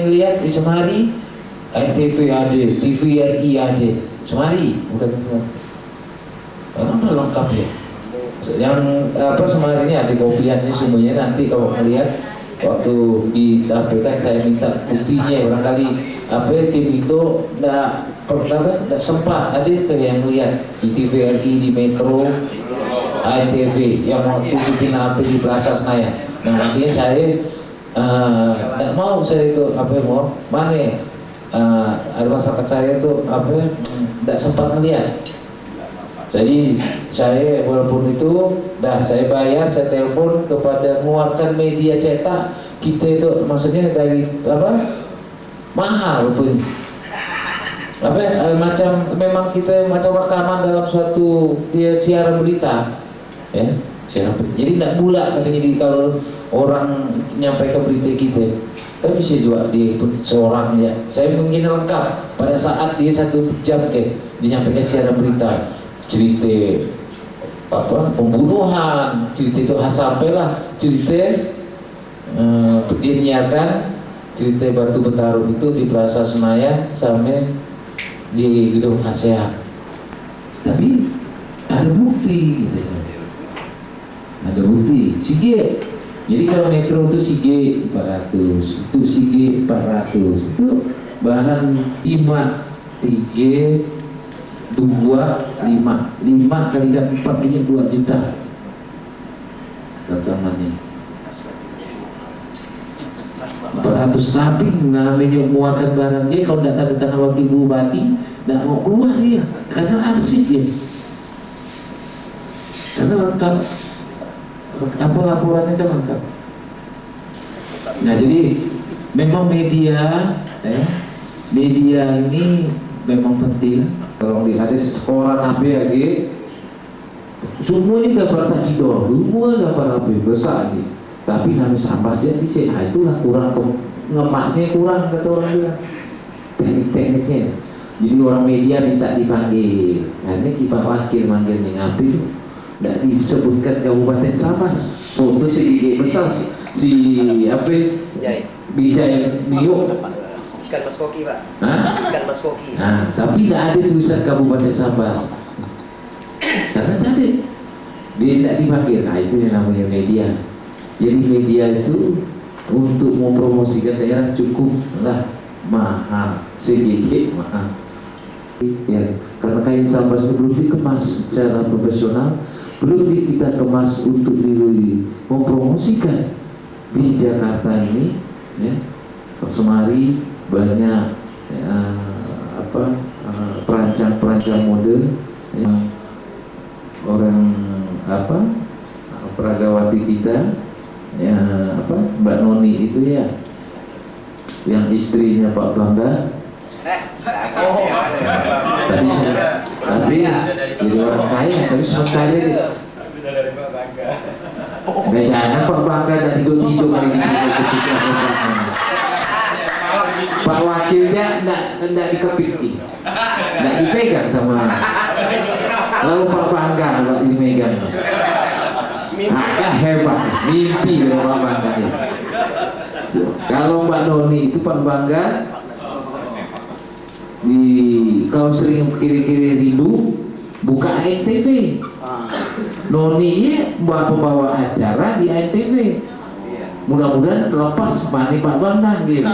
lihat di Semari RTV ada, TVRI ada, Semari bukan lengkap ya. Yang Semari ini ada kopiannya semuanya. Nanti kalau melihat waktu ditampilkan saya minta buktinya, barangkali tim itu nggak sempat ada yang lihat di TVRI, di Metro, ANTV yang waktu bikin api di Plaza Senayan. Nah nantinya saya nggak mau saya itu mau mana ada masyarakat saya itu nggak sempat melihat. Jadi saya walaupun itu saya bayar, saya telepon kepada mengeluarkan media cetak kita itu, maksudnya dari mahal rupanya. Macam memang kita macam rekaman dalam suatu siaran berita ya. Jadi tidak bulat katanya, jadi kalau orang menyampaikan berita kita, tapi bisa juga dia pun seorang ya. Saya mungkin lengkap pada saat dia 1 jam menyampaikan siaran berita, cerita pembunuhan, cerita itu sampailah cerita dia nyiarkan cerita batu bertarung itu di Plaza Senayan sampai di Gedung ASEAN. Tapi ada bukti gitu. Ada bukti Sige. Jadi kalau Metro itu Sige 400, itu Sige 400, itu bahan 5 3 2 5 kali 4 ini 2 juta rekamannya 400. Tapi namanya mengeluarkan barangnya kalau tidak tanda tangan wakil bupati tidak mau keluar dia karena arsip ya, karena lengkap laporannya kan lengkap. Nah jadi memang media ini memang penting. Kalau di hadis koran HP lagi semuanya gambar takidor, semua gambar HP besar lagi, tapi nami sampas dia di sini. Itulah kurang ngemasnya, kurang kata orang bilang teknik-tekniknya. Jadi orang media minta dipanggil, akhirnya kipak wakil manggil ngapi itu tidak disebutkan Kabupaten Sabas. Foto sedikit besar si Bijay Bio. Ikan Mas Koki Pak. Ikan Mas Koki. Nah, tapi tidak ada tulisan Kabupaten Sabas. Karena tadi dia tidak dipanggil. Nah itu yang namanya media. Jadi media itu untuk mempromosikan daerah cukuplah mahal, sedikit mahal. Ya, karena kain Sabas itu belum dikemas secara profesional, belum kita kemas untuk mempromosikan di Jakarta ini. Ya, Semari banyak perancang mode yang orang peragawati kita ya, Mbak Noni itu ya, yang istrinya Pak Bangga. Tapi jadi orang kaya, tapi sementara nggak jangan Pak Bangga tak tidur kali ini. Pak wakilnya tidak dikepiti, tidak dipegang sama. Lalu Pak Bangga tidak dipegang. Agak hebat, mimpi kalau Pak Bangga ya. Kalau Mbak Noni itu Pak Bangga kalau sering kiri-kiri rindu buka ANTV. Noni pembawa acara di ANTV. Mudah-mudahan lepas mani Pak Bangga gitu.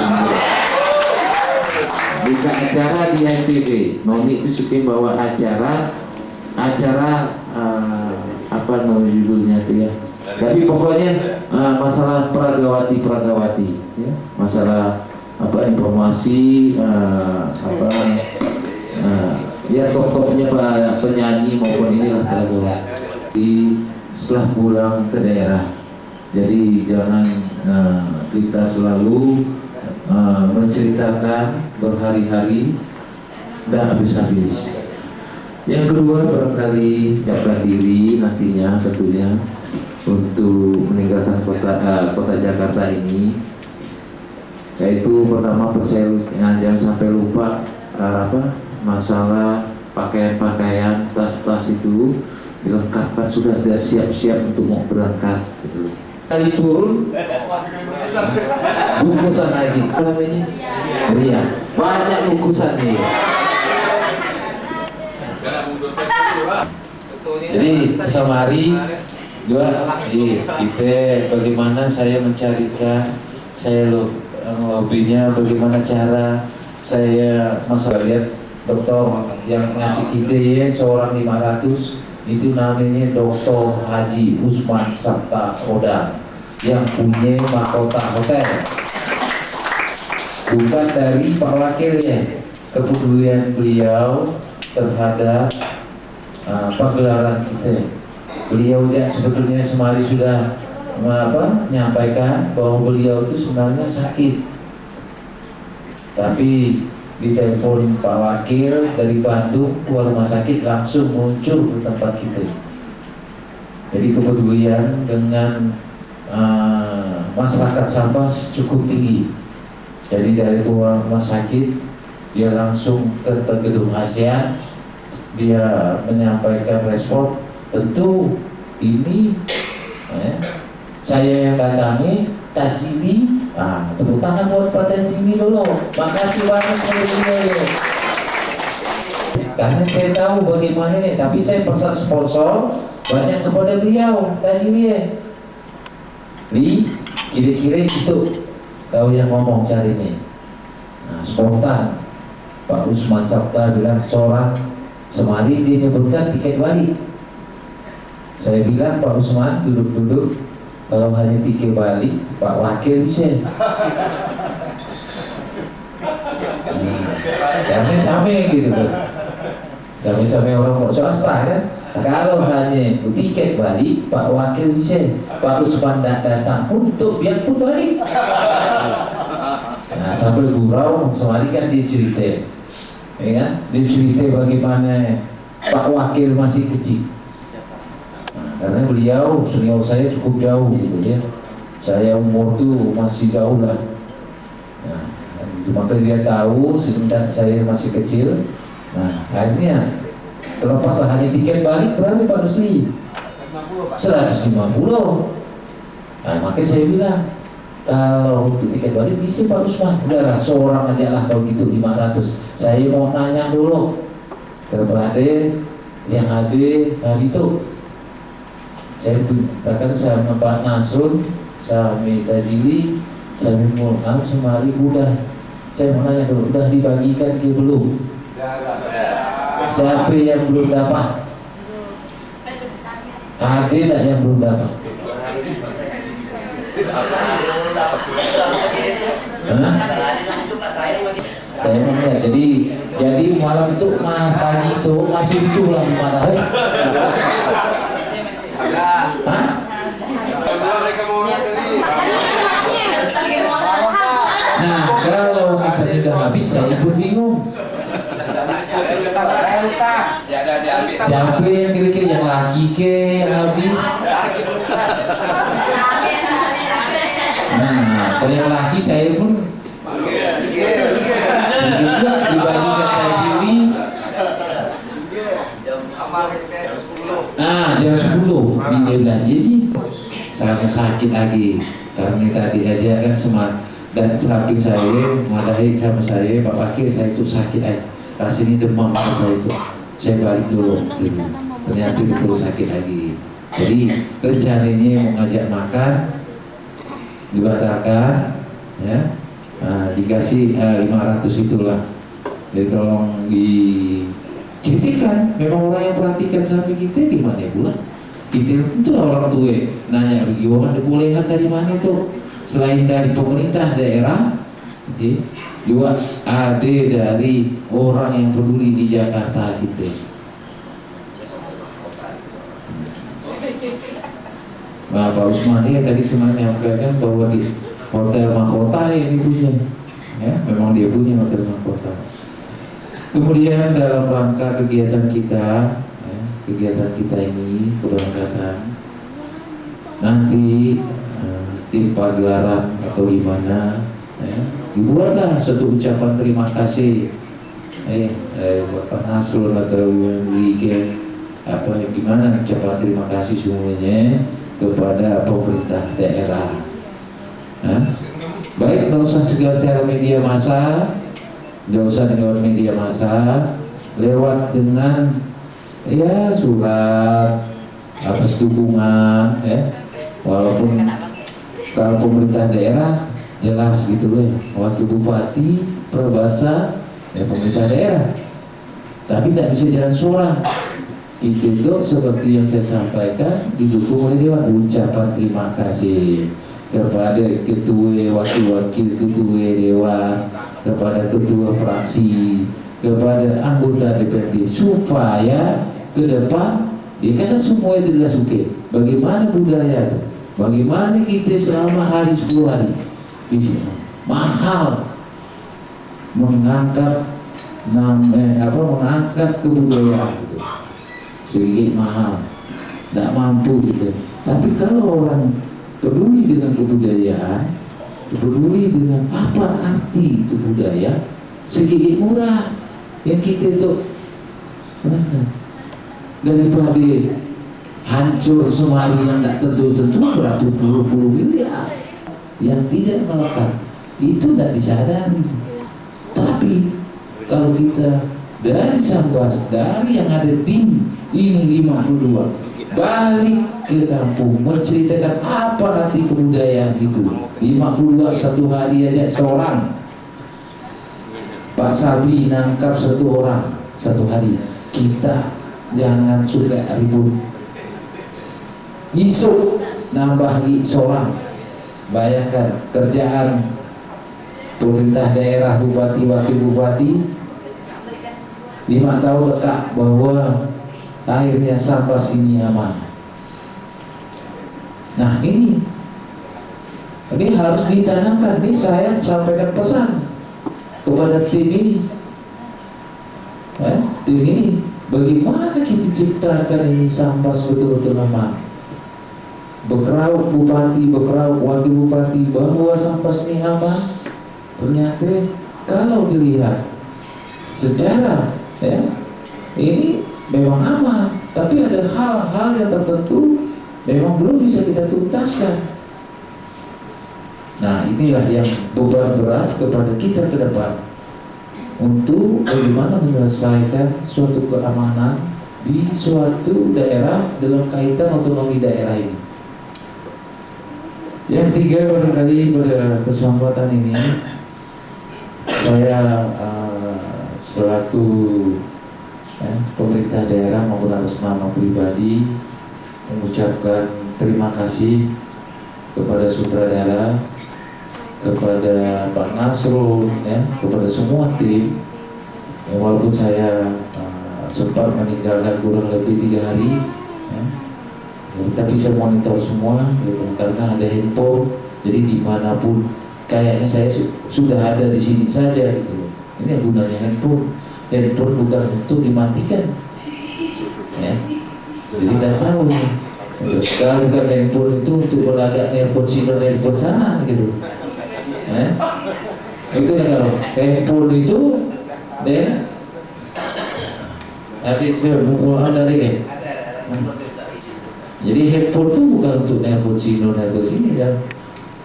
Buka acara di ANTV. Noni itu suka bawa acara apa namanya judulnya itu ya. Tapi pokoknya masalah peragawati ya. Masalah informasi ya tokohnya penyanyi maupun inilah peragawati setelah pulang ke daerah. Jadi jangan kita selalu menceritakan berhari-hari dan habis-habis. Yang kedua barangkali siapkan diri nantinya tentunya untuk meninggalkan kota Jakarta ini, yaitu pertama jangan sampai lupa masalah pakaian-pakaian, tas-tas itu dilengkapkan, sudah siap-siap untuk mau berangkat gitu. Kali turun bungkusan lagi apa namanya? Ria. Banyak bungkusan nih. Jadi sama hari dua kita bagaimana saya mencarikan saya hobinya, bagaimana cara saya masa lihat dokter yang ngasih kita ya seorang 500 itu namanya Dr. Haji Usman Sabta Odang yang punya mahkota hotel, bukan dari Pak Wakilnya. Kepedulian beliau terhadap pagelaran kita, beliau ya sebetulnya semari sudah menyampaikan bahwa beliau itu sebenarnya sakit, tapi ditelepon Pak Wakil dari Bandung ke rumah sakit langsung muncul ke tempat kita. Jadi kepedulian dengan masyarakat Sambas cukup tinggi. Jadi dari rumah sakit dia langsung ke gedung ASEAN, dia menyampaikan respon. Tentu ini saya yang datangi Tajini. Tepuk tangan buat Pak Tajini dulu. Makasih banyak beliau. Karena saya tahu bagaimana ini, tapi saya pesan sponsor banyak kepada beliau Tajini ya. Li, kira-kira itu kau yang ngomong cari nih. Spontan Pak Usman Sabta bilang seorang semari dia nyebutkan tiket balik. Saya bilang Pak Usman duduk-duduk, kalau hanya tiket balik Pak Wakil bisa. Karena sama gitu kan. Sama orang swasta kan. Nah, kalau hanya tiket balik Pak Wakil bisa, Pak Usman datang pun untuk biar pun balik. Nah, sambil gurau semari kan dia cerita, ya kan? Dia cerita bagaimana Pak Wakil masih kecil. Karena beliau senior saya cukup jauh gitu ya. Saya umur tuh masih jauh lah. Nah, maka dia tahu sebentar saya masih kecil. Nah, akhirnya terlepas hanya tiket balik berapa Pak Rusli? 150. Nah, makanya saya bilang kalau untuk tiket balik bisa Pak Usman. Udahlah seorang aja lah kalau gitu 500. Saya mau nanya dulu kepada yang ada hari itu. Saya katakan sama Pak Nasrun, sama Tajili, sama Mulham, sama Ali udah. Saya mau nanya dulu, udah dibagikan ke belum? Siapa yang belum dapat? Ada tak yang belum dapat? Saya mau lihat. Jadi malam itu pagi itu masih itu lah marah. Nah, kalau misalnya sudah habis, saya pun bingung. Siapa yang kira-kira yang laki ke yang habis? Nah, kalau yang laki saya pun juga dibagikan kayak gini. Nah, jam 10 dia bilang jadi saya sakit lagi karena tadi aja kan dan samping saya madahi sama saya Pak Wakil, saya itu sakit aja rasanya demam saya itu, saya balik dulu gitu. Ternyata itu sakit lagi. Jadi rencananya mau ngajak makan dibatalkan ya. Dikasih 500 itulah. Jadi tolong diceritakan, memang orang yang perhatikan sampai kita gimana pula. Kita itu orang tua nanya bagaimana dibolehkan dari mana itu, selain dari pemerintah daerah, juga ada dari orang yang peduli di Jakarta gitu. Nah, Pak Usman ya tadi sebenarnya menyampaikan bahwa di hotel mahkota yang dipunya, ya memang dia punya hotel mahkota. Kemudian dalam rangka kegiatan kita ini keberangkatan nanti tim pagelaran atau gimana dibuatlah satu ucapan terima kasih Bapak Nasrul atau yang gimana ucapan terima kasih semuanya kepada pemerintah daerah. nggak usah sekedar media massa, nggak usah dengan media massa, lewat dengan ya surat atas dukungan ya, walaupun kalau pemerintah daerah jelas gitu loh, wakil bupati, perbasa, ya pemerintah daerah, tapi tidak bisa jalan suara. Itu tuh seperti yang saya sampaikan didukung oleh Dewan. Ucapan terima kasih kepada ketua, wakil-wakil ketua Dewan, kepada ketua fraksi, kepada anggota DPRD, supaya ke depan ya karena semua itu adalah suke. Bagaimana budaya itu? Bagaimana kita selama hari 10 hari di sini mahal mengangkat mengangkat kebudayaan gitu. Sedikit mahal, tidak mampu gitu. Tapi kalau orang peduli dengan kebudayaan, peduli dengan apa arti itu budaya, sedikit murah yang kita itu daripada hancur semari yang tidak tentu-tentu beratus-puluh miliar yang tidak melekat, itu tidak disadari. Tapi kalau kita dari Sambas, dari yang ada tim ini 52 balik ke kampung menceritakan apa arti kebudayaan itu. 52 satu hari aja seorang. Pak Sabri nangkap satu orang satu hari. Kita jangan suka ribut. Isuk nambah seorang. Bayangkan kerjaan pemerintah daerah, bupati, wakil bupati 5 tahun dekat bahwa akhirnya Sambas ini aman. Nah ini harus ditanamkan. Ini saya sampaikan pesan kepada tim ini, tim ini bagaimana kita ciptakan ini Sambas betul-betul aman. Berkerau bupati, berkerau wakil bupati bahwa Sambas ini aman. Ternyata kalau dilihat secara ini memang aman, tapi ada hal-hal yang tertentu memang belum bisa kita tuntaskan. Nah inilah yang beban berat kepada kita ke depan untuk bagaimana menyelesaikan suatu keamanan di suatu daerah dalam kaitan otonomi daerah ini. Yang tiga, barangkali pada kesempatan ini saya selaku pemerintah daerah maupun atas nama pribadi mengucapkan terima kasih kepada sutradara, kepada Pak Nasrul, kepada semua tim. Walaupun saya sempat meninggalkan kurang lebih 3 hari, tapi saya monitor semua karena ada handphone. Jadi dimanapun kayaknya saya sudah ada di sini saja gitu. Ini yang gunanya handphone. Handphone bukan untuk dimatikan, jadi tidak tahu nih. Kalau bukan handphone itu untuk berlagak nelpon sini nelpon sana gitu. Itu ya kalau handphone itu tadi saya bukuan tadi ya. Jadi handphone itu bukan untuk nelpon sini dan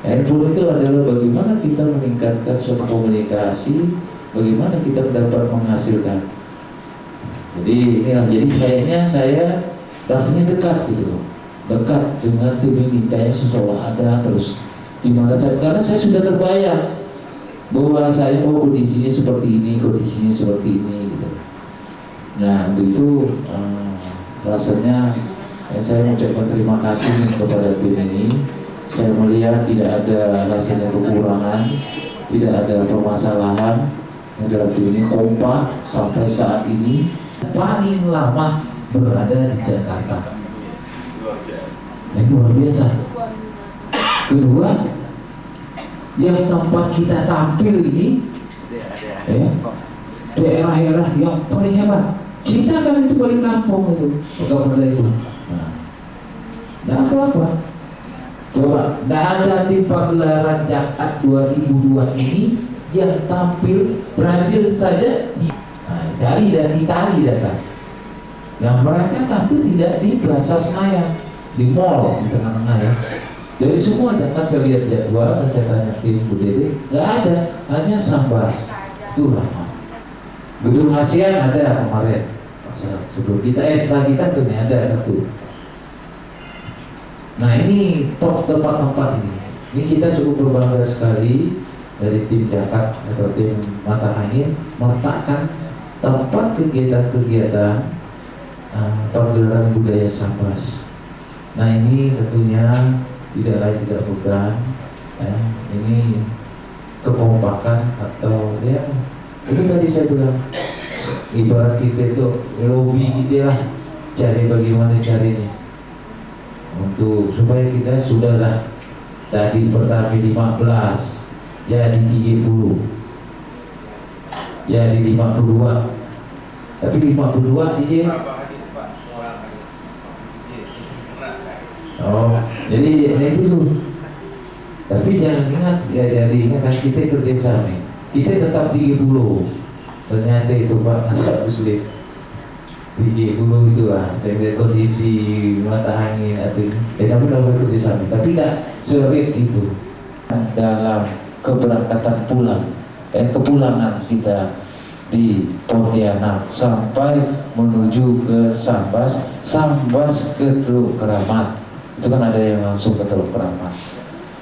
handphone itu adalah bagaimana kita meningkatkan suatu komunikasi, bagaimana kita dapat menghasilkan. Jadi kayaknya saya rasanya dekat gitu, dekat dengan tim ini, kayaknya seolah ada terus gimana karena saya sudah terbayang bahwa saya kondisinya seperti ini, kondisinya seperti ini gitu. Nah untuk itu rasanya saya mengucapkan terima kasih kepada tim ini. Saya melihat tidak ada rasanya kekurangan, tidak ada permasalahan. Yang dalam tim ini kompak sampai saat ini paling lama berada di Jakarta. Yang luar biasa. Kedua, yang tempat kita tampil ini daerah-daerah yang paling hebat. Kita kan itu paling kampung itu, bukan itu. Nah apa-apa. Coba, tidak ada di pagelaran Jakat 2002 ini yang tampil Brazil saja Itali dan Itali datang. Yang mereka tampil tidak di Plaza Senayan, di mall di tengah-tengah ya. Dari semua jangan saya lihat jadwal dan saya tanya tim Bu Dede, nggak ada, hanya Sambas itu lama. Gedung ASEAN ada kemarin sebelum kita setelah kita tuh nih ada satu. Nah ini top tempat-tempat ini kita cukup berbangga sekali dari tim Jakat atau tim Mata Angin meletakkan tempat kegiatan-kegiatan pagelaran budaya Sambas. Nah ini tentunya tidak lain tidak bukan ini kekompakan atau ya itu tadi saya bilang ibarat kita itu lobby kita lah, cari bagaimana caranya untuk supaya kita sudahlah tadi pertama 15 jadi 30 jadi 52 tapi 52 aja. Oh, jadi itu tuh. Tapi jangan ingat, jadi ingat kita kerjasama. Kita tetap 30. Ternyata itu Pak Nasab Muslim 30 itu lah. Saya lihat kondisi Mata Angin atau tapi dalam kerjasama. Tapi tidak serit itu. Dalam keberangkatan pulang, kepulangan kita di Pontianak sampai menuju ke Sambas, Sambas ke Teluk Keramat. Itu kan ada yang langsung ke Teluk Keramat.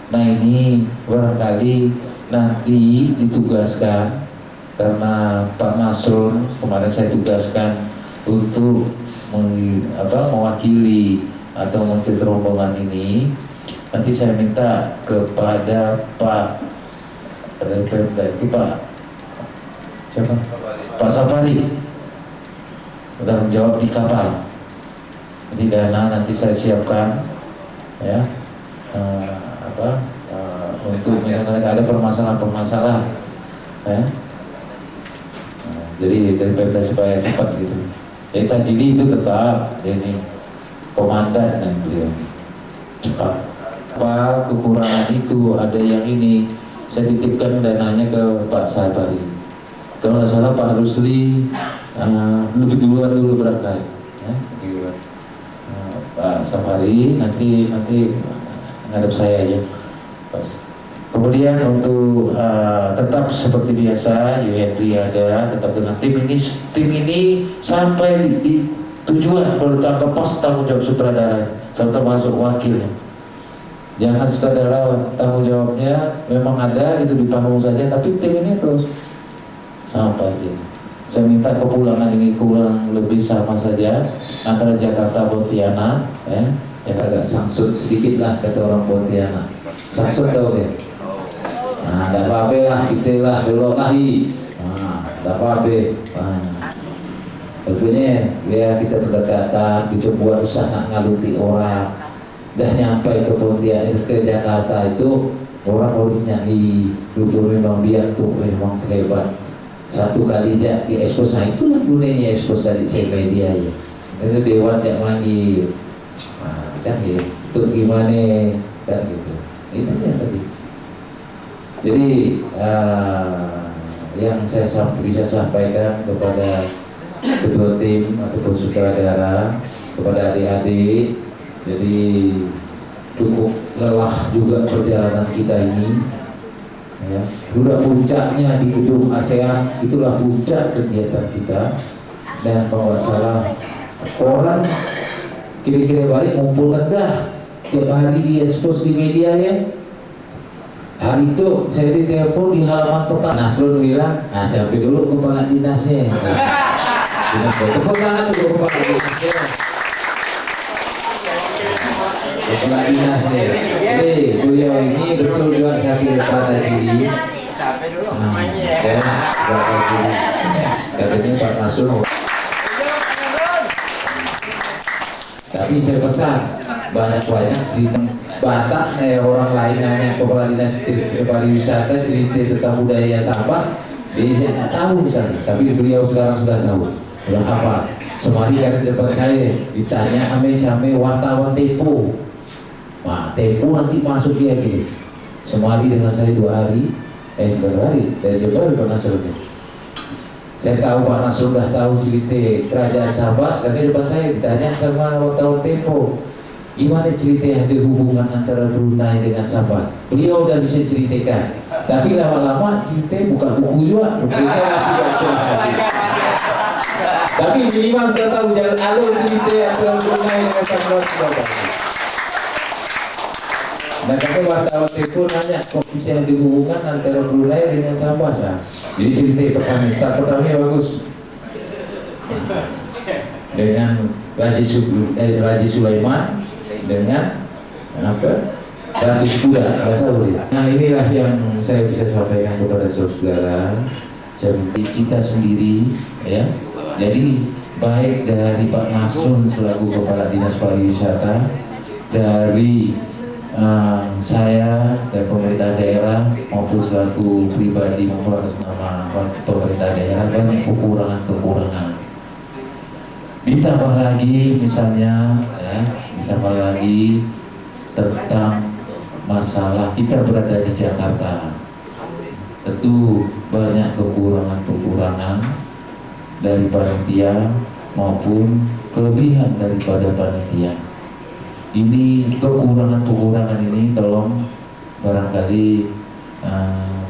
Nah ini barangkali nanti ditugaskan karena Pak Nasrun kemarin saya tugaskan untuk mewakili atau mengikuti rombongan ini. Nanti saya minta kepada Pak siapa? Pak Safari tanggung jawab di kapal. Jadi dana nanti saya siapkan ya untuk misalnya ada permasalahan-permasalahan ya. Jadi dari Pemda supaya cepat gitu. Jadi tadi itu tetap ini komandan dan beliau cepat. Apa kekurangan itu ada yang ini saya titipkan dananya ke Pak Safari. Kalau nggak salah Pak Rusli lebih duluan berangkat ya, Pak Safari nanti ngadep saya aja. Kemudian untuk tetap seperti biasa Yuhendri ada tetap dengan tim ini sampai di tujuan kalau ditangkap pos tanggung jawab sutradara serta masuk wakilnya. Jangan sutradara tanggung jawabnya memang ada itu di panggung saja, tapi tim ini terus sampai dia. Saya minta kepulangan ini kurang lebih sama saja antara Jakarta Pontianak ya, yang agak sangsut sedikit lah kata orang Pontianak. Sangsut tahu ya? Nah, tidak apa-apa lah kita lah dulu kali. Nah, tidak apa-apa. Nah, tentunya ya kita berdekatan, kita buat usaha ngaluti orang. Dan nyampe ke Pontianak ke Jakarta itu orang nyanyi dulu memang dia tuh memang hebat. Satu kali aja di expose, nah itulah gunanya expose dari media ya. Itu dewan yang manggil, nah, kan gitu. Untuk gimana kan gitu. Itu yang tadi. Jadi yang saya bisa sampaikan kepada ketua tim ataupun sutradara, kepada adik-adik. Jadi cukup lelah juga perjalanan kita ini ya. Sudah puncaknya di gedung ASEAN, itulah puncak kegiatan kita. Dan kalau nggak salah orang kira-kira balik ngumpulkan dah tiap hari di expose di media ya. Hari itu saya ditelepon di halaman pertama Nasrun bilang, nah siapin dulu kepala dinasnya. Tepuk tangan dulu kepala dinasnya. Kepala dinasnya. Jadi beliau ini betul juga sakit pada diri. Sampai dulu namanya ya. Katanya Pak Nasrun. Tapi saya pesan banyak sih Batak orang lain nanya kepala dinas pariwisata cerita tentang budaya Sambas, dia tidak tahu misalnya. Tapi beliau sekarang sudah tahu. Sudah apa? Semari dari depan saya ditanya ame wartawan Tempo. Nah, Tempo nanti masuk dia gitu. Semari dengan saya 2 hari, berapa hari dari Jawa Pak Nasrun. Saya tahu Pak Nasrun sudah tahu cerita kerajaan Sambas, karena depan saya ditanya sama wartawan Tempo. gimana cerita ada hubungan antara Brunei dengan Sabah. Beliau udah bisa ceritakan, tapi lama-lama cerita buka buku juga, bukunya masih baca. Tapi minimal kita tahu jalan alur cerita antara Brunei dengan Sabah. Dan kata wartawan itu nanya, kok bisa ada hubungan antara Brunei dengan Sabah? Jadi cerita pertamanya bagus. Dengan Raja Sulaiman dengan Ratu Kuda, Nah inilah yang saya bisa sampaikan kepada saudara. Seperti kita sendiri, ya. Jadi baik dari Pak Nasrun selaku Kepala Dinas Pariwisata, dari saya dan pemerintah daerah maupun selaku pribadi maupun atas nama pemerintah daerah, banyak kekurangan. Ditambah lagi misalnya, ya, ditambah lagi tentang masalah kita berada di Jakarta, tentu banyak kekurangan dari panitia maupun kelebihan daripada panitia. Ini kekurangan ini tolong barangkali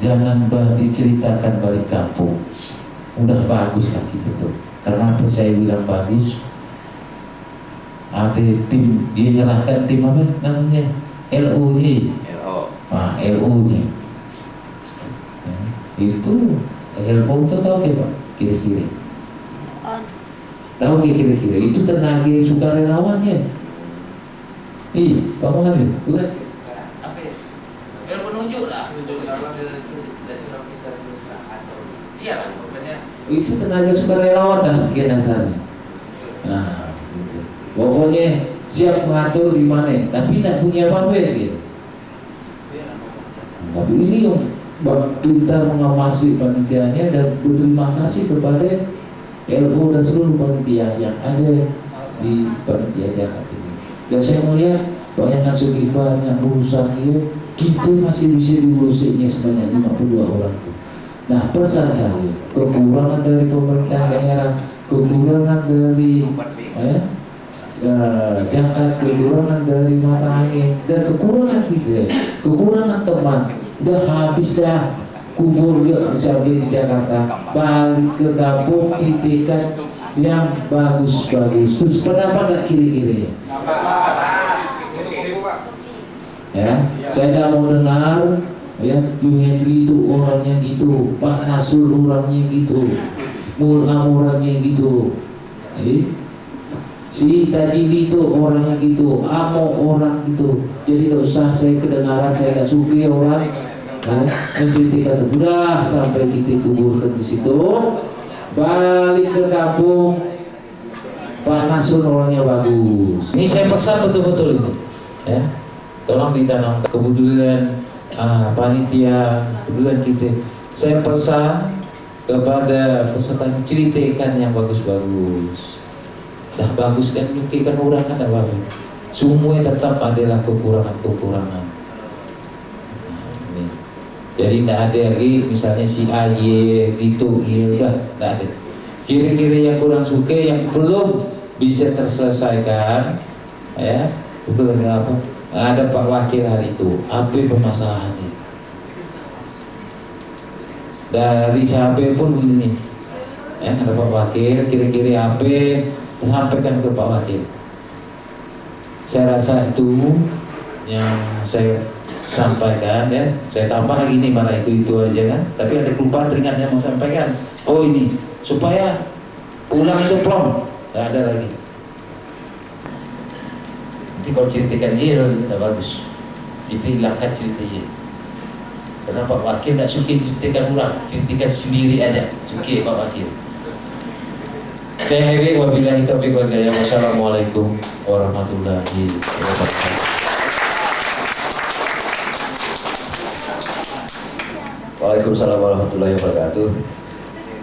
jangan diceritakan balik kampung. Udah bagus lah gitu tuh. Karena apa saya bilang bagus? Ada tim, dia nyalahkan tim apa namanya? LO-nya. LO-nya. Itu LO itu tahu ke Pak? Kira-kira. Tahu kira-kira? Itu tenaga sukarelawannya. Pak Muhammad, bukan? Apa ya? Yang penunjuk lah. Iya lah, pokoknya. Itu tenaga sukarelawan dah sekian sana. Nah, gitu. Pokoknya siap mengatur di mana, tapi tidak punya apa-apa gitu. Tapi ini yang kita mengawasi panitianya dan berterima kasih kepada LO dan seluruh panitia yang ada di panitia Jakarta ini. Dan saya melihat banyak segi banyak urusan ya, kita masih bisa diurusinya sebanyak 52 orang. Nah, pesan saya, kekurangan dari pemerintah daerah, kekurangan dari Jakarta, kekurangan dari mata angin, dan kekurangan kita, kekurangan teman. Udah habis dah kubur dia sampai di Jakarta, balik ke kampung kritikan yang bagus-bagus. Terus pendapat gak kira-kira? Ya, saya tidak mau dengar. Ya, Bung Henry itu orangnya gitu, Pak Nasur orangnya gitu, Mulham orangnya gitu, si Tajili itu orangnya gitu, Amo orang gitu. Jadi tidak usah saya kedengaran, saya tidak suka orang menceritakan. Udah sampai kita kuburkan di situ, balik ke kampung. Pak Nasur orangnya bagus. Ini saya pesan betul-betul ini, ya, tolong ditanam kepedulian. Panitia kebetulan kita, saya pesan kepada peserta ceritakan yang bagus-bagus. Dah bagus kan nyukikan orang kan apa? Semua tetap adalah kekurangan. Jadi tidak ada lagi misalnya si A, Y, gitu, udah tidak ada. Kira-kira yang kurang suka yang belum bisa terselesaikan, ya, betul apa? Ada Pak Wakil hari itu, apa permasalahannya? Dari siapa pun begini, ya, ada Pak Wakil, kira-kira apa sampaikan ke Pak Wakil. Saya rasa itu yang saya sampaikan, ya. Saya tambah lagi ini malah itu aja kan. Tapi ada kelupaan ringan yang mau sampaikan. Oh ini supaya pulang itu plong, tidak ada lagi. Nanti kalau ceritakan dia tidak bagus, kita hilangkan ceritanya. Karena Pak Wakil tidak suka ceritakan orang, ceritakan sendiri aja, suka Pak Wakil. Saya akhiri wabillahi taufiq wal hidayah. Wassalamualaikum warahmatullahi wabarakatuh. Waalaikumsalam warahmatullahi wabarakatuh.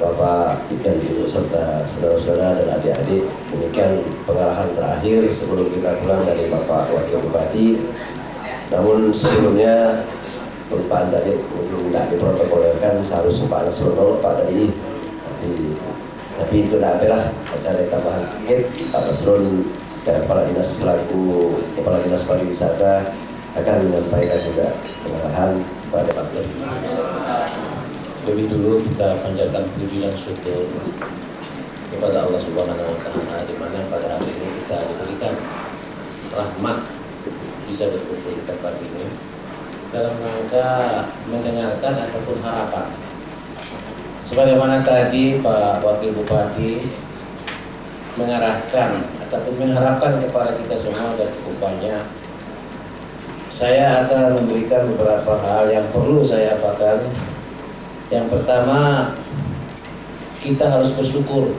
Bapak dan Ibu serta saudara-saudara dan adik-adik, demikian pengarahan terakhir sebelum kita pulang dari Bapak Wakil Bupati. Namun sebelumnya kelupaan tadi mungkin tidak diprotokolkan, seharusnya Pak Nasrul Pak tadi, tapi itu tidak apalah, acara tambahan sedikit. Pak Nasrul Kepala Dinas selaku Kepala Dinas Pariwisata akan menyampaikan juga pengarahan pada Pak Gubernur. Lebih dulu kita panjatkan puji dan syukur kepada Allah Subhanahu wa Ta'ala, di mana pada hari ini kita diberikan rahmat bisa berkumpul di tempat ini dalam rangka mendengarkan ataupun harapan. Sebagaimana tadi Pak Wakil Bupati mengarahkan ataupun mengharapkan kepada kita semua dan cukup banyak, saya akan memberikan beberapa hal yang perlu saya apakan. Yang pertama, kita harus bersyukur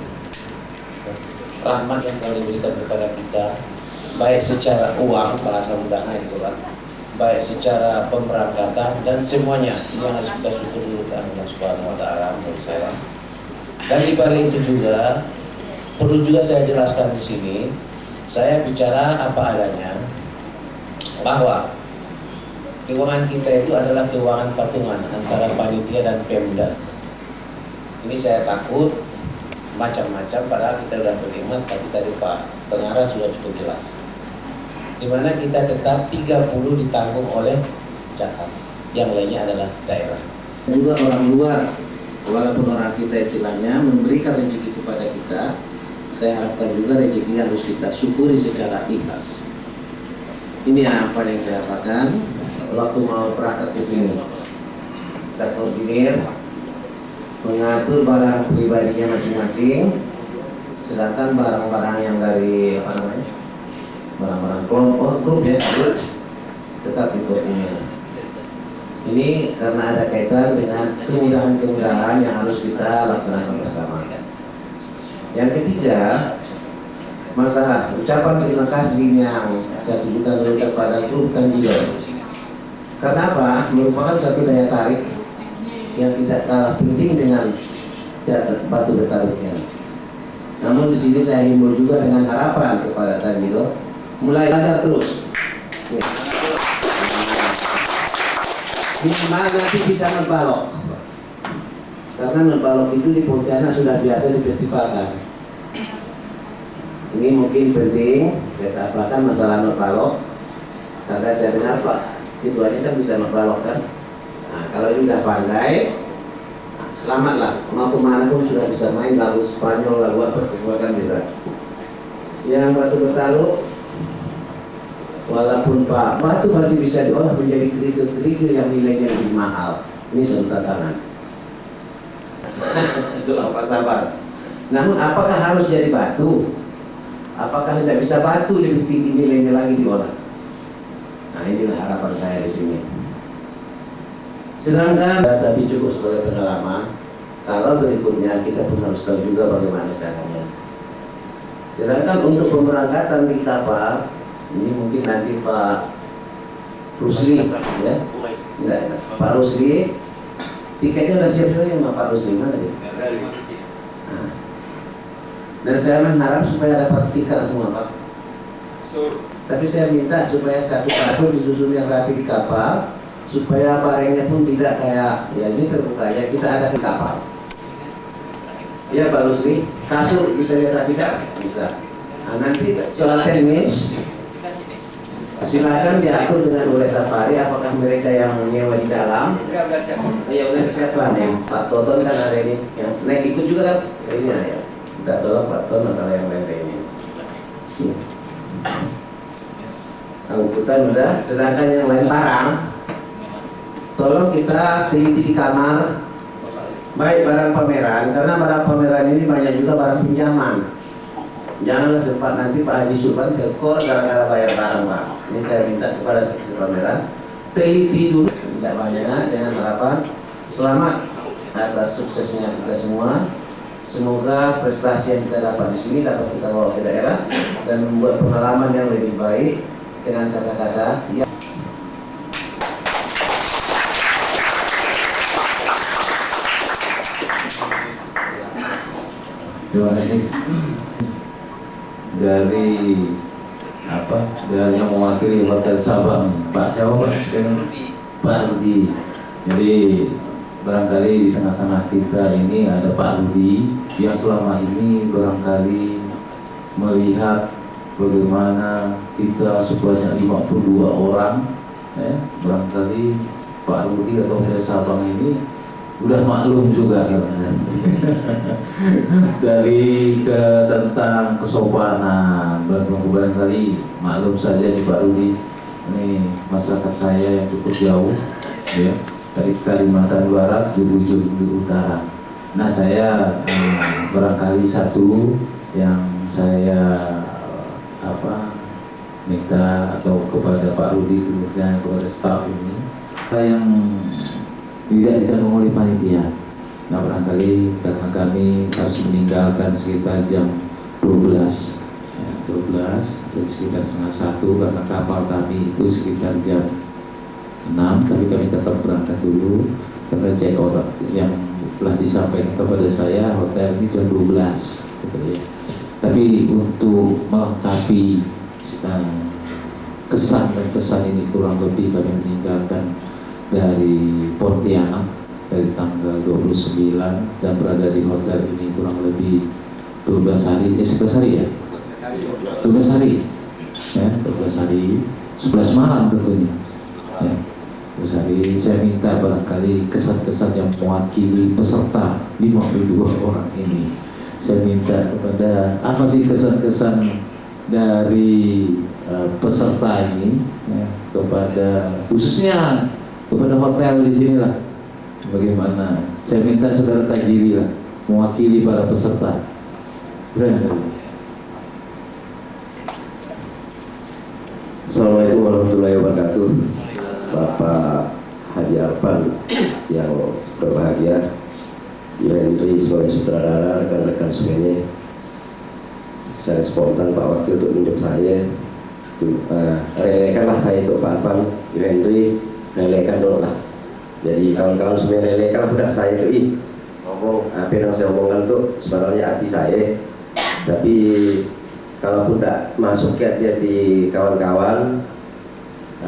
rahmat yang telah diberikan kepada kita, baik secara uang, bahasa mudahnya itulah, baik secara pemberangkatan dan semuanya. Ini yang harus kita syukur dulu ke Allah Subhanahu wa Ta'ala menurut saya. Dan di balik itu juga perlu juga saya jelaskan di sini, saya bicara apa adanya, bahwa keuangan kita itu adalah keuangan patungan antara panitia dan Pemda. Ini saya takut macam-macam, padahal kita sudah berhemat, tapi tadi Pak Tengara sudah cukup jelas. Dimana kita tetap 30 ditanggung oleh Jakarta, yang lainnya adalah daerah. Juga orang luar, walaupun orang kita istilahnya memberikan rezeki kepada kita, saya harapkan juga rezeki harus kita syukuri secara ikhlas. Ini apa yang saya katakan. Waktu mau berangkat ke sini, kita koordinir, mengatur barang pribadinya masing-masing, sedangkan barang-barang yang dari apa namanya, barang-barang kelompok grup ya, tetap dikoordinir. Ini karena ada kaitan dengan kemudahan-kemudahan yang harus kita laksanakan bersama. Yang ketiga, masalah ucapan terima kasih yang saya tujukan dulu kepada grup Tanjidor. Karena apa? Merupakan satu daya tarik yang tidak kalah penting dengan batu betariknya. Namun di sini saya himbau juga dengan harapan kepada Tanjidor, mulai belajar terus. Minimal nanti bisa membalok. Karena membalok itu di Pontianak sudah biasa difestivalkan. Ini mungkin penting kita apakan masalah membalok, karena saya dengar Pak Ketuanya kan bisa membalok kan. Nah, kalau ini udah pandai, selamatlah. Mau kemana pun sudah bisa main lagu Spanyol, lagu apa semua kan bisa. Yang batu betalu, walaupun Pak batu masih bisa diolah menjadi kerikil-kerikil yang nilainya lebih mahal. Ini suatu tantangan. Itu apa sabar. Namun apakah harus jadi batu? Apakah tidak bisa batu lebih tinggi nilainya lagi diolah? Nah, inilah harapan saya di sini. Sedangkan tapi cukup sebagai pengalaman. Kalau berikutnya kita pun harus tahu juga bagaimana caranya. Sedangkan untuk pemberangkatan di kapal, ini mungkin nanti Pak Rusli, ya, enggak, Pak Rusli, tiketnya udah siap semua sama Pak Rusli mana dia? Nah. Dan saya mengharap supaya dapat tiket semua Pak. Tapi saya minta supaya satu-satu disusun yang rapi di kapal, supaya barangnya pun tidak kayak ya ini terbuka aja, kita ada di kapal. Ya Pak Rusli, kasur bisa dikasihkan? Bisa. Nah, nanti soal teknis silakan diatur dengan oleh Safari, apakah mereka yang menyewa di dalam? Ya udah kesiapan ya. Pak Toton kan ada ini, yang naik ikut juga kan? Ini ya. Kita tolong Pak Toton masalah yang lain ini. Angkutan udah, sedangkan yang lain barang, tolong kita teliti di kamar, baik barang pameran, karena barang pameran ini banyak juga barang pinjaman. Janganlah sempat nanti Pak Haji Sultan tekor gara-gara bayar barang Pak. Ini saya minta kepada seksi pameran, teliti dulu, tidak banyak, dengan harapan selamat atas suksesnya kita semua. Semoga prestasi yang kita dapat di sini dapat kita bawa ke daerah dan membuat pengalaman yang lebih baik dengan kata-kata ya. Terima kasih. Dari yang mewakili Hotel Sabang, Pak Jawa, Pak Rudi. Jadi barangkali di tengah-tengah kita ini ada Pak Rudi yang selama ini barangkali melihat bagaimana kita sebanyak 52 orang, ya, barangkali Pak Rudi atau Hotel Sabang ini udah maklum juga kan. Dari tentang kesopanan, barangkali maklum saja nih Pak Rudi, ini masyarakat saya yang cukup jauh, ya, dari Kalimantan Barat di ujung utara. Nah, saya barangkali satu yang saya minta atau kepada Pak Rudi kemudian kepada staf ini yang tidak ditanggung oleh panitia. Nah, barangkali karena kami harus meninggalkan sekitar jam 12, ya, 12 dan sekitar setengah 1 karena kapal kami itu sekitar jam 6, tapi kami tetap berangkat dulu karena check out yang telah disampaikan kepada saya hotel ini jam 12 gitu ya. Tapi untuk melengkapi kesan dan kesan ini kurang lebih kami meninggalkan dari Pontianak dari tanggal 29 dan berada di hotel ini kurang lebih 12 hari, 11 hari ya? 12 hari ya, 12 hari, 11 malam tentunya ya. Terus hari saya minta barangkali kesan-kesan yang mewakili peserta 52 orang ini. Saya minta kepada apa sih kesan-kesan dari peserta ini ya, kepada khususnya kepada hotel di sinilah. Bagaimana? Saya minta saudara Tajiri lah mewakili para peserta. Assalamualaikum warahmatullahi wabarakatuh. Bapak Haji Arfan yang berbahagia, Menteri sebagai sutradara, rekan-rekan semuanya. Saya spontan Pak Wakil untuk menunjuk saya, relekanlah saya untuk Pak Arfan, Menteri, relekan dulu lah. Jadi kawan-kawan semua relekan, udah saya itu ngomong apa yang saya omongkan tuh sebenarnya hati saya, tapi kalaupun tidak masuk ke hati kawan-kawan,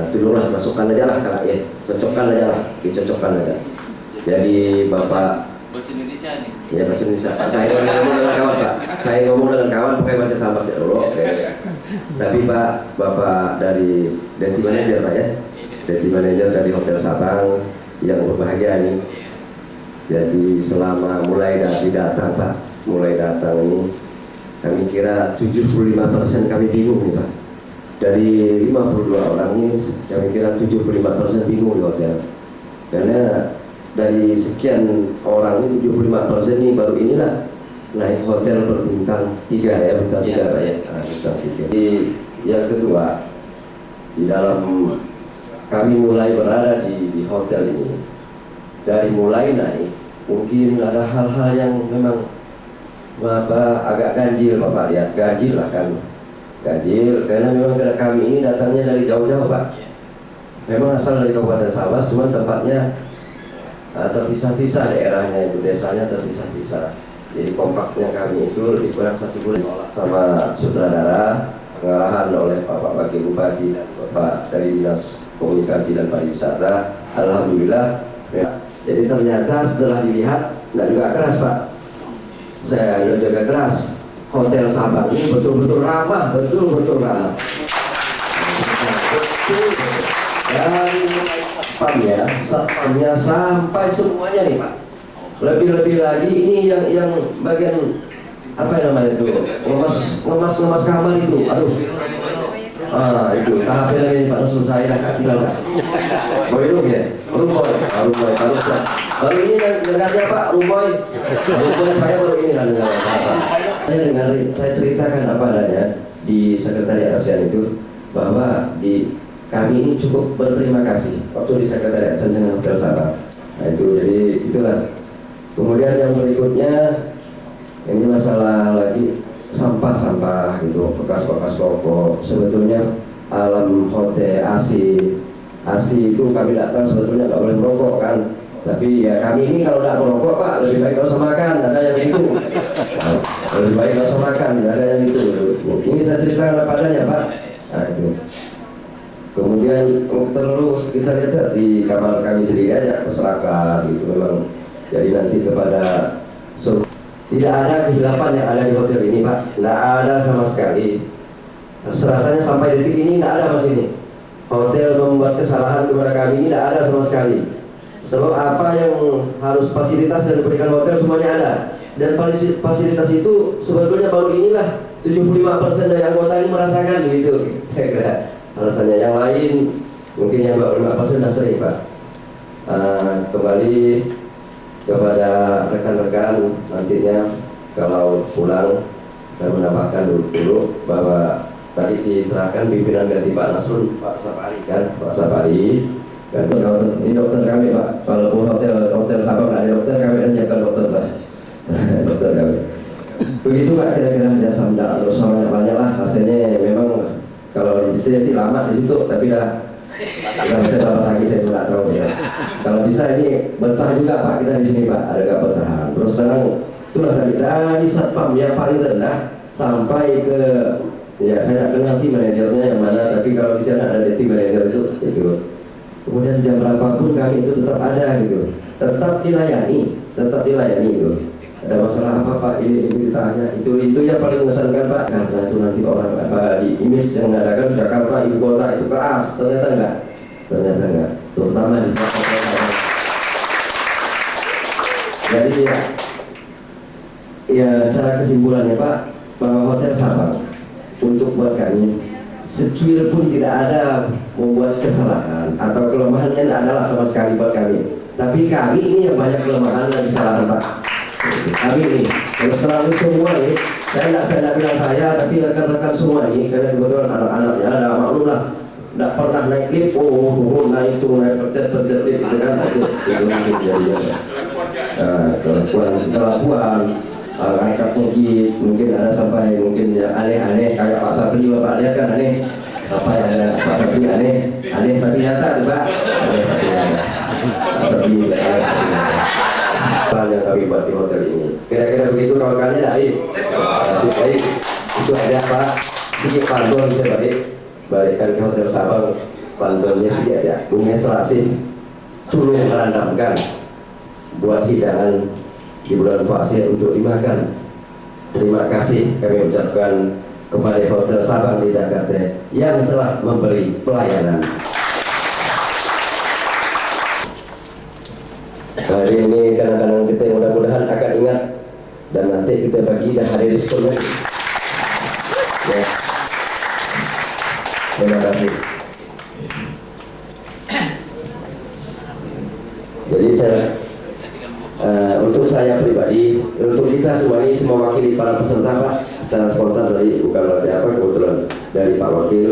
tolonglah masukkan aja lah, kalau ya cocokkan aja lah, dicocokkan aja. Jadi Bapak bahasa Indonesia nih. ya bahasa Indonesia. Pak, saya ngomong dengan kawan Pak, saya ngomong dengan kawan pakai bahasa sama sih dulu. Tapi Pak, Bapak dari Deputy Manager Pak ya, Deputy Manager dari Hotel Sabang yang berbahagia nih. Jadi selama mulai dari datang Pak, mulai datang ini kami kira 75% kami bingung nih Pak. Dari 52 orang ini kami kira 75% bingung di hotel. Karena dari sekian orang ini 75% ini baru inilah naik hotel berbintang 3 ya, bintang 3 Pak ya. Bintang 3. Jadi yang kedua, di dalam kami mulai berada di hotel ini, dari mulai naik mungkin ada hal-hal yang memang agak ganjil Bapak lihat, ganjil lah kan, ganjil karena memang kami ini datangnya dari jauh-jauh Pak. Memang asal dari Kabupaten Sabah, cuman tempatnya terpisah-pisah, daerahnya itu desanya terpisah-pisah. Jadi kompaknya kami itu lebih kurang 1 bulan sama sutradara, pengarahan oleh Bapak Wakil Bupati dan Bapak dari Dinas Komunikasi dan Pariwisata. Alhamdulillah ya. Jadi ternyata setelah dilihat nggak juga keras Pak, saya jaga keras. Hotel Sabang ini betul-betul ramah, betul-betul ramah. Dari satpamnya sampai semuanya nih Pak. Lebih-lebih lagi ini yang bagian apa namanya itu, ngemas kamar itu, aduh. Itu tahapnya lagi Pak Rasul, saya dah katilah dah. Boy ya, Rumboy, baru ini dengarnya Pak Rumboy. Saya baru ini lah dengar apa. Saya ceritakan apa adanya di Sekretariat ASEAN itu, bahwa di kami ini cukup berterima kasih waktu di Sekretariat ASEAN dengan Hotel Sabang. Nah itu, jadi itulah. Kemudian yang berikutnya ini masalah lagi sampah gitu, bekas-bekas rokok. Sebetulnya alam hotel AC itu kami datang sebetulnya nggak boleh merokok kan, tapi ya kami ini kalau nggak merokok Pak, lebih baik nggak usah makan, ada yang itu. Lebih baik nggak usah makan, ada yang itu. Ini saya ceritakan apa adanya Pak. Nah itu. Kemudian terus kita lihat di kamar kami sendiri aja masyarakat gitu memang. Jadi nanti kepada tidak ada kehilapan yang ada di hotel ini Pak, tidak ada sama sekali. Serasanya sampai detik ini tidak ada mas ini. Hotel membuat kesalahan kepada kami ini tidak ada sama sekali. Sebab apa yang harus fasilitas yang diberikan hotel semuanya ada. Dan fasilitas itu sebetulnya baru inilah 75% dari anggota ini merasakan begitu. Saya kira alasannya yang lain mungkin yang 45% sudah sering Pak. Kembali kepada rekan-rekan nantinya kalau pulang saya menambahkan dulu bahwa tadi diserahkan pimpinan ganti Pak Nasrun, Pak Sapari kan, Pak Sapari. Ganti dokter, ini dokter kami Pak. Kalau hotel Sabang nggak ada dokter, kami akan siapkan dokter Pak. Dokter kami. Begitu Pak kira-kira jasa tidak usah banyak lah. Hasilnya memang kalau bisa sih lama di situ, tapi dah kalau bisa tambah lagi saya nggak tahu ya. Kalau bisa ini betah juga Pak kita di sini Pak, ada nggak bertahan. Terus sekarang itulah tadi dari satpam yang paling rendah sampai ke ya saya tidak kenal sih manajernya yang mana, tapi kalau di sana ada deputy manajer itu gitu. Kemudian jam berapapun kami itu tetap ada gitu, tetap dilayani gitu. Ada masalah apa Pak ini ditanya, itu yang paling mengesankan Pak. Karena itu nanti orang apa di image yang mengadakan Jakarta ibu kota itu keras, ternyata enggak, terutama di kota. Jadi ya secara kesimpulannya Pak, bahwa Hotel Sabang untuk buat kami secuil pun tidak ada membuat kesalahan atau kelemahannya tidak adalah sama sekali buat kami. Tapi kami ini yang banyak kelemahan dan kesalahan Pak. Kami ini terus terang semua ini, saya tidak bilang saya, tapi rekan-rekan semua ini, karena kebetulan anak-anaknya ada maklum lah, tidak pernah naik lift, naik pencet lift gitu kan, itu jadi kelakuan angkatnya gitu, mungkin ada sampai mungkin yang aneh-aneh kayak Pak Sapri, Bapak lihat kan aneh, apa yang ada Pak Sapri aneh tapi nyata tuh Pak, aneh tapi nyata. Pak Sapri yang kami buat di hotel ini, kira-kira begitu kawan-kawannya baik. Itu ada Pak, sedikit pantun bisa balikkan ke Hotel Sabang, pantunnya sih ada, bunga selasih, tolong merandamkan buat hidangan di bulan puasa untuk dimakan. Terima kasih kami ucapkan kepada Hotel Sabang di Jakarta yang telah memberi pelayanan. Hari ini kadang-kadang kita mudah-mudahan akan ingat dan nanti kita bagi dan hari diskon lagi. Ya. Terima kasih. Jadi untuk saya pribadi, untuk kita semua ini, semua wakili para peserta Pak, secara spontan dari bukan berarti apa, kebetulan dari Pak Wakil,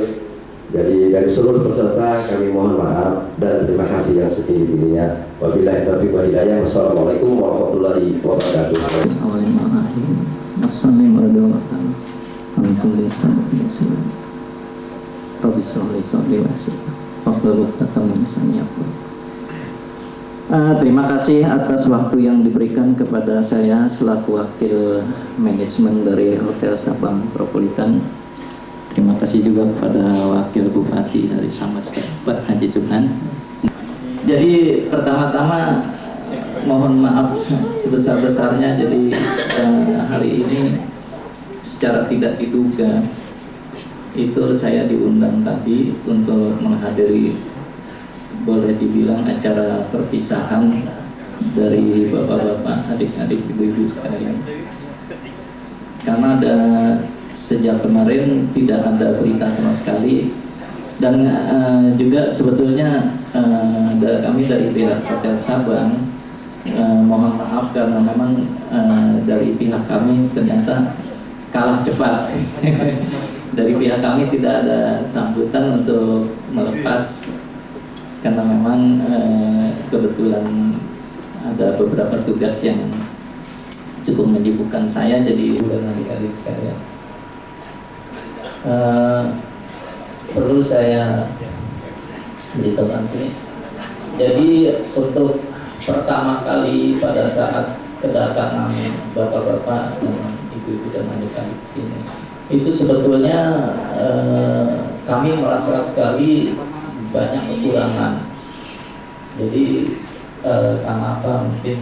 jadi dari seluruh peserta kami mohon maaf dan terima kasih yang setinggi-tingginya. Wabillahi taufiq wal hidayah. Wassalamualaikum warahmatullahi wabarakatuh. Terima kasih atas waktu yang diberikan kepada saya selaku wakil manajemen dari Hotel Sabang Metropolitan. Terima kasih juga kepada wakil bupati dari Samar, Pak Haji Subhan. Jadi pertama-tama mohon maaf sebesar-besarnya. Jadi hari ini secara tidak diduga itu saya diundang tadi untuk menghadiri, boleh dibilang acara perpisahan dari bapak-bapak, adik-adik, ibu-ibu sekalian. Karena sejak kemarin tidak ada berita sama sekali, dan juga sebetulnya kami dari pihak Hotel Sabang mohon maaf karena memang dari pihak kami ternyata kalah cepat. Dari pihak kami tidak ada sambutan untuk melepas, karena memang kebetulan ada beberapa tugas yang cukup menyibukkan saya, jadi dan adik-adik sekalian. Perlu saya beritahukan sini. Jadi untuk pertama kali pada saat kedatangan bapak-bapak dan ibu-ibu dan adik-adik sini, itu sebetulnya kami merasa sekali banyak kekurangan. Jadi karena apa, mungkin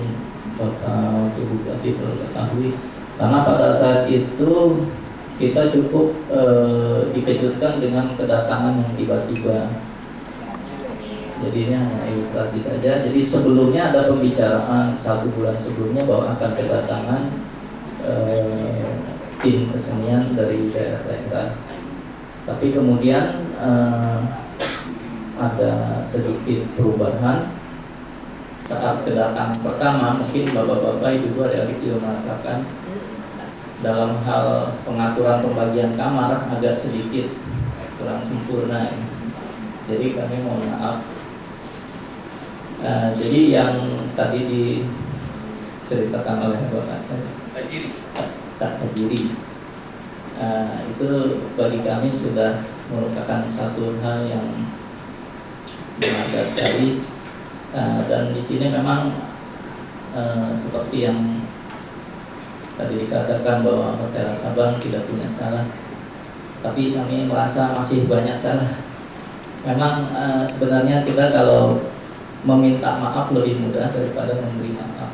Bapak Ibu Bupati perlu ketahui, karena pada saat itu kita cukup dikejutkan dengan kedatangan yang tiba-tiba. Jadi ini hanya ilustrasi saja. Jadi sebelumnya ada pembicaraan 1 bulan sebelumnya bahwa akan kedatangan tim kesenian dari daerah-daerah. Tapi kemudian ada sedikit perubahan saat kedatangan pertama. Mungkin bapak-bapak ibu adik-adik juga merasakan dalam hal pengaturan pembagian kamar agak sedikit kurang sempurna. Jadi kami mohon maaf. Jadi yang tadi diceritakan oleh Bapak saya, Kak Ajiri, itu bagi kami sudah merupakan satu hal yang berharga sekali. Dan di sini memang seperti yang tadi dikatakan bahwa Hotel Sabang tidak punya salah, tapi kami merasa masih banyak salah. Memang sebenarnya kita kalau meminta maaf lebih mudah daripada memberi maaf.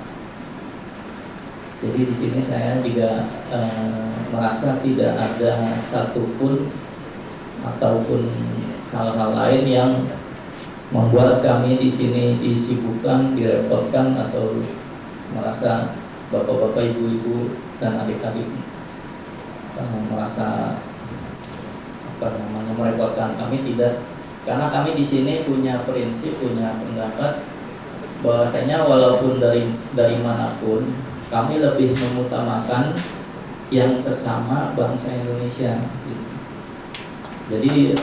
Jadi di sini saya juga merasa tidak ada satupun ataupun hal-hal lain yang membuat kami di sini disibukkan, direpotkan, atau merasa bapak-bapak, ibu-ibu, dan adik-adik merasa merepotkan. Kami tidak. Karena kami di sini punya prinsip, punya pendapat bahwasanya walaupun dari manapun kami lebih mengutamakan yang sesama bangsa Indonesia. Jadi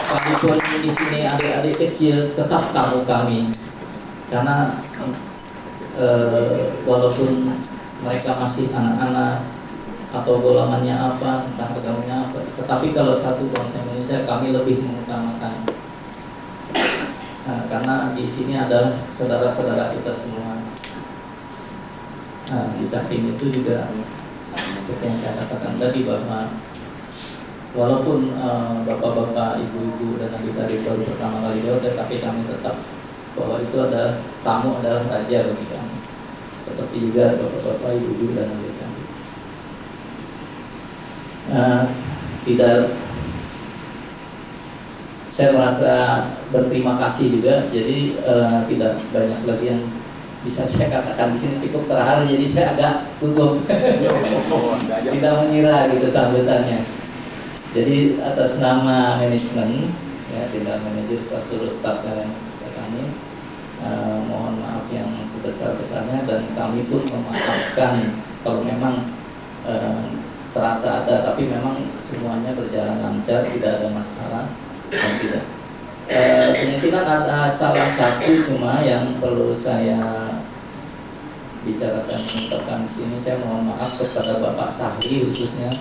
walaupun di sini adik-adik kecil tetap tamu kami, karena walaupun mereka masih anak-anak atau golongannya apa, entah agamanya apa, tetapi kalau satu bangsa Indonesia kami lebih mengutamakan. Karena di sini adalah saudara-saudara kita semua. Di samping itu juga seperti yang saya katakan tadi bahwa walaupun bapak-bapak, ibu-ibu, dan adik-adik baru pertama kali lewat, tapi kami tetap bahwa itu adalah tamu, adalah raja bagi kami. Seperti juga bapak-bapak, ibu-ibu, dan adik-adik. Tidak, saya merasa berterima kasih juga. Jadi tidak banyak lagi yang bisa saya katakan di sini, cukup terharu. Jadi saya agak tutup, tidak mengira gitu sambutannya. Jadi atas nama manajemen, ya, tidak manajer, seluruh staf kami, mohon maaf yang sebesar-besarnya, dan kami pun memaafkan kalau memang terasa ada, tapi memang semuanya berjalan lancar, tidak ada masalah dan tidak. Kemungkinan ada salah satu cuma yang perlu saya bicarakan, ungkapkan di sini. Saya mohon maaf kepada Bapak Sahri khususnya,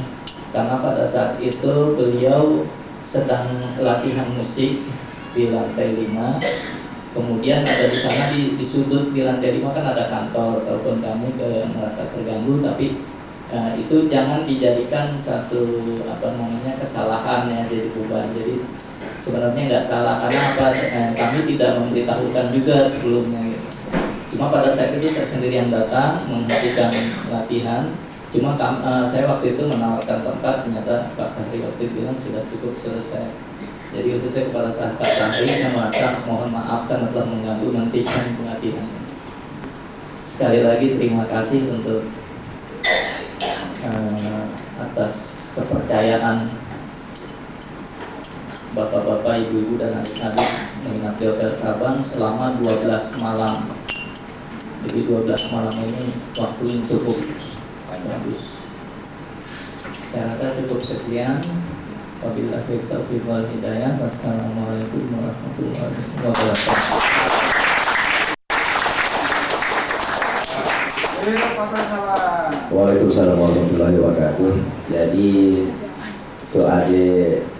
karena pada saat itu beliau sedang latihan musik di lantai 5. Kemudian ada di sana di sudut di lantai 5 kan ada kantor, telepon kami merasa terganggu, tapi itu jangan dijadikan satu kesalahan ya, jadi bubar. Jadi sebenarnya nggak salah, karena apa? Kami tidak memberitahukan juga sebelumnya gitu. Cuma pada saat itu saya sendiri yang datang menghentikan latihan. Cuma saya waktu itu menawarkan tempat, ternyata Pak Sahri waktu itu bilang sudah cukup, selesai. Jadi khususnya kepada Pak Sahri saya merasa mohon maaf karena telah mengganggu menghentikan pelatihan. Sekali lagi terima kasih untuk atas kepercayaan bapak-bapak, ibu-ibu, dan adik-adik menginap di Hotel Sabang selama 12 malam. Jadi 12 malam ini waktu yang cukup bagus. Saya rasa cukup sekian. Wabillahi taufiq wal hidayah. Wassalamualaikum warahmatullahi wabarakatuh. Waalaikumsalam warahmatullahi wabarakatuh. Jadi doa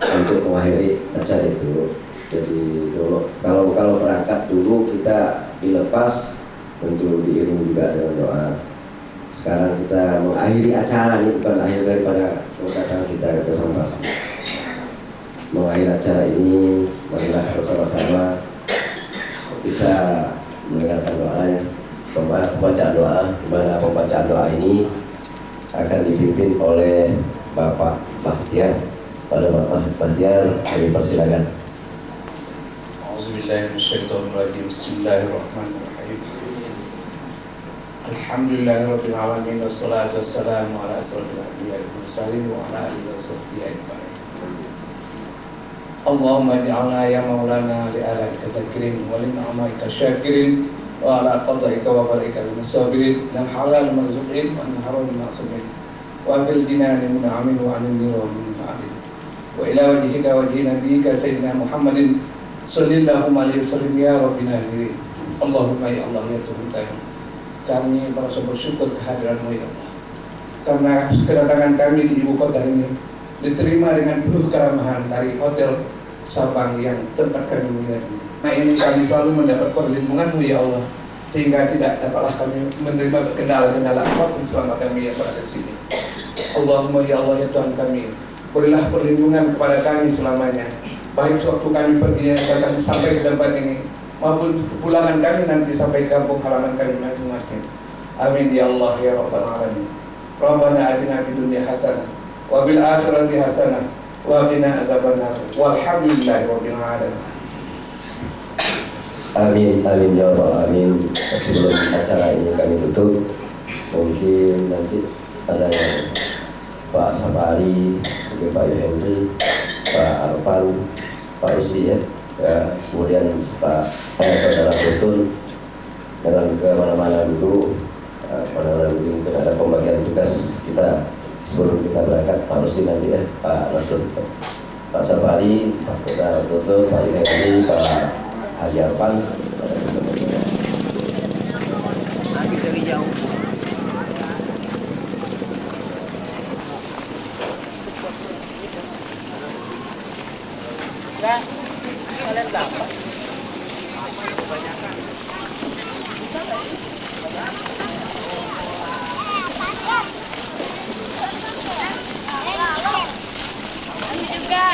untuk mengakhiri acara itu. Jadi kalau berangkat dulu kita dilepas untuk diiringi juga dengan doa. Sekarang kita mengakhiri acara ini, bukan akhir daripada kedatangan kita bersama-sama. Mengakhiri acara ini, marilah bersama-sama kita mendengarkan doa, pembacaan doa. Di mana pembacaan doa ini akan dipimpin oleh Bapak Bahtiar. Pada Bapak Bahtiar kami persilakan. Auzubillahiminasyaitonirrajim. Bismillahirrahmanirrahim. Alhamdulillahirabbil alamin wassalatu wassalamu ala asyrofil anbiya'i wal mursalin wa ala alihi washabbihi ajmain. Allahumma ij'alna ya maulana li alaika dzakirin wa li ni'matika syakirin wa ala qadaika wa qadaika musabirin dan halal marzuqin wa haram ma'sumin wa bil jinani mun'amin wa 'anil nirwani ma'amin wa ila wajhika wajhi nabiyyika sayyidina Muhammadin sallallahu alaihi wasallam ya rabbina hadirin. Allahumma ya Allah ya Tuhan kami merasa bersyukur kehadiran-Mu ya Allah, karena kedatangan kami di ibu kota ini diterima dengan penuh keramahan dari Hotel Sabang yang tempat kami menginap ini. Nah ini kami selalu mendapat perlindungan-Mu ya Allah, sehingga tidak dapatlah kami menerima kendala-kendala apapun selama kami yang berada di sini. Allahumma ya Allah ya Tuhan kami, berilah perlindungan kepada kami selamanya, baik sewaktu kami pergi sampai ke tempat ini maupun pulangan kami nanti sampai kampung halaman kami masing-masing. Amin ya Allah ya Rabbal alamin. Rabbana atina fid dunya hasanah wa fil akhirati hasanah wa qina azabannar. Walhamdulillahi rabbil alamin. Amin, amin ya Rabbal alamin. Sebelum acara ini kami tutup, mungkin nanti ada yang Pak Sapari, Pak Yohendri, Pak Arfan, Pak Rusdi ya. Kemudian Pak Saudara Putun dengan kemana-mana dulu. Mungkin ada pembagian tugas kita sebelum kita berangkat. Pak Rusdi nanti ya, Pak Nasrul, Pak Sapari, Pak Saudara Putun, Pak Yohendri, Pak Haji Arfan. Lagi dari jauh. Kalian dapat? Kebanyakan. Aku juga.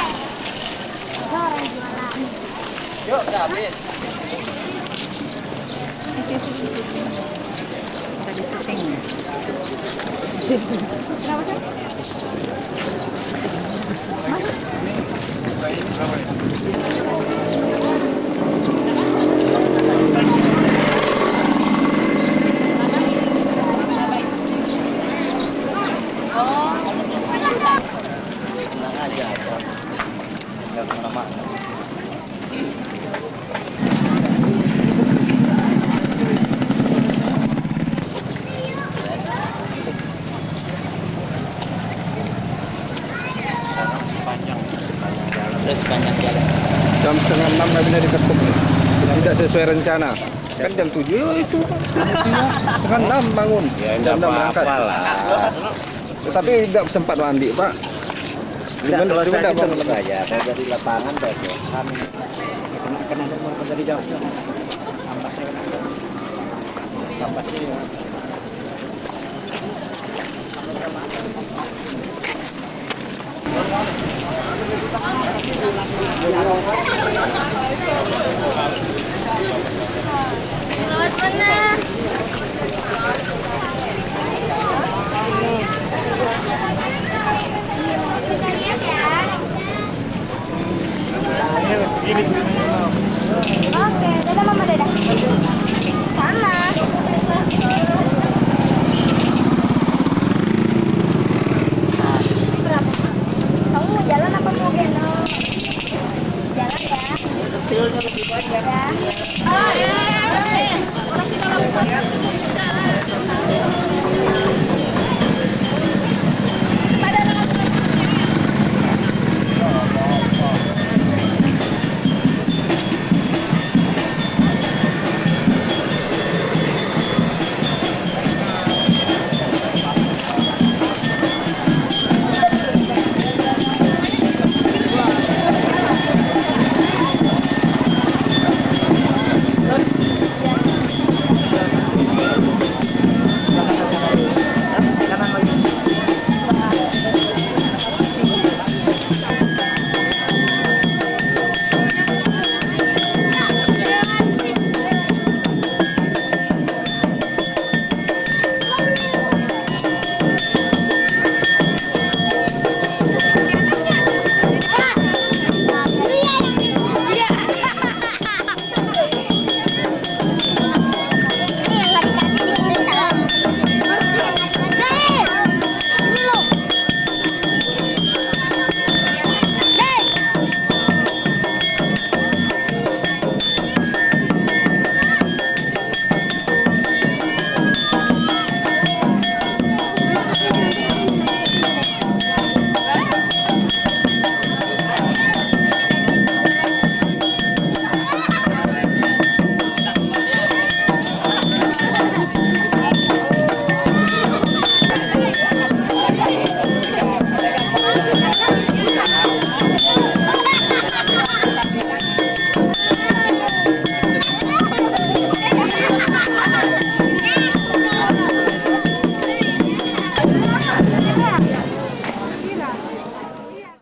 Orang jualan. Yuk, udah habis. Tadi syuting. Kenapa sih? Tenang aja. Enggak kemana-mana. Terus banyak jalan. Jam 5:30 nggak bisa diketuk, tidak sesuai rencana. Kan jam 7 itu 5:30 bangun. Ya Jam 6 apa-apa berangkat. lah. Tetapi nggak sempat mandi Pak. Tidak, kalau Cuma saya nggak tetap bangun. saja. Kalau dari lapangan bagus. Kami kena dari jauh. Sampahnya. Lewat mana?